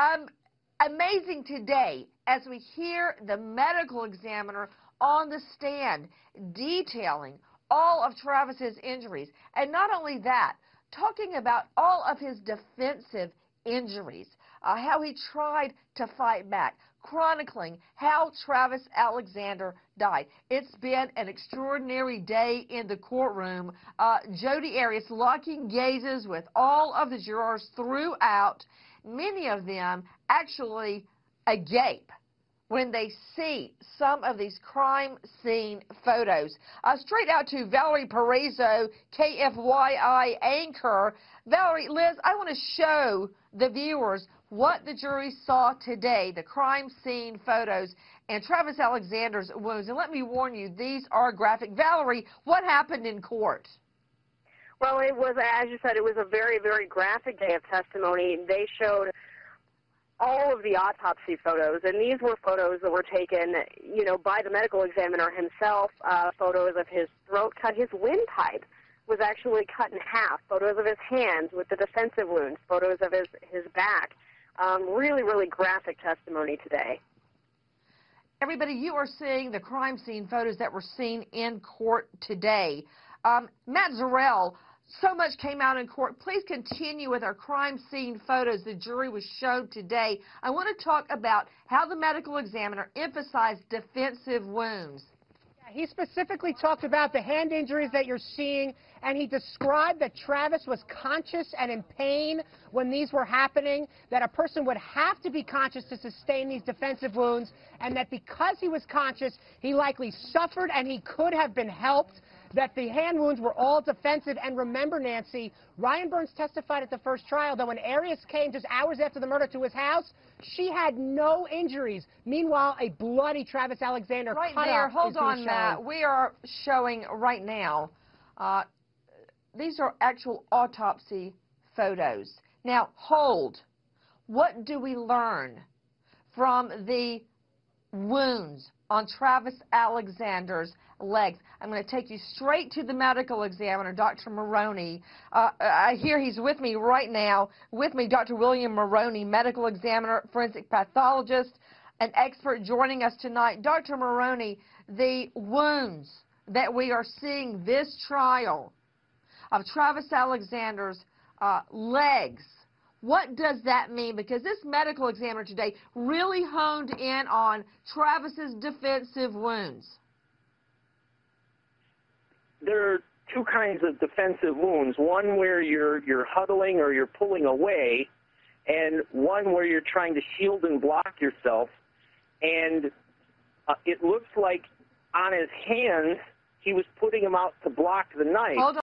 Um, Amazing today as we hear the medical examiner on the stand detailing all of Travis's injuries. And not only that, talking about all of his defensive injuries, how he tried to fight back, chronicling how Travis Alexander died. It's been an extraordinary day in the courtroom. Jody Arias locking gazes with all of the jurors throughout, many of them actually agape when they see some of these crime scene photos. Straight out to Valerie Paraiso, KFYI anchor. Valerie, Liz, I want to show the viewers what the jury saw today, the crime scene photos and Travis Alexander's wounds. And let me warn you, these are graphic. Valerie, what happened in court? Well, it was, as you said, it was a very, very graphic day of testimony. They showed all of the autopsy photos, and these were photos that were taken, by the medical examiner himself, photos of his throat cut. His windpipe was actually cut in half, photos of his hands with the defensive wounds, photos of his back. Really, really graphic testimony today. Everybody, you are seeing the crime scene photos that were seen in court today. Matt Zarrell, so much came out in court. Please continue with our crime scene photos the jury was showed today. I want to talk about how the medical examiner emphasized defensive wounds. He specifically talked about the hand injuries that you're seeing, and he described that Travis was conscious and in pain when these were happening, that a person would have to be conscious to sustain these defensive wounds, and that because he was conscious, he likely suffered and he could have been helped, that the hand wounds were all defensive. And remember, Nancy, Ryan Burns testified at the first trial that when Arias came just hours after the murder to his house, she had no injuries. Meanwhile, a bloody Travis Alexander right cut there. up Hold is being on, shown. Matt. We are showing right now. These are actual autopsy photos. Now, hold. What do we learn from the wounds on Travis Alexander's legs? I'm going to take you straight to the medical examiner, Dr. Maroney. I hear he's with me right now. With me, Dr. William Maroney, medical examiner, forensic pathologist, an expert joining us tonight. Dr. Maroney, the wounds that we are seeing this trial of Travis Alexander's legs, what does that mean? Because this medical examiner today really honed in on Travis's defensive wounds. There are two kinds of defensive wounds. One where you're huddling or you're pulling away, and one where you're trying to shield and block yourself. And it looks like on his hands, he was putting them out to block the knife. Hold on.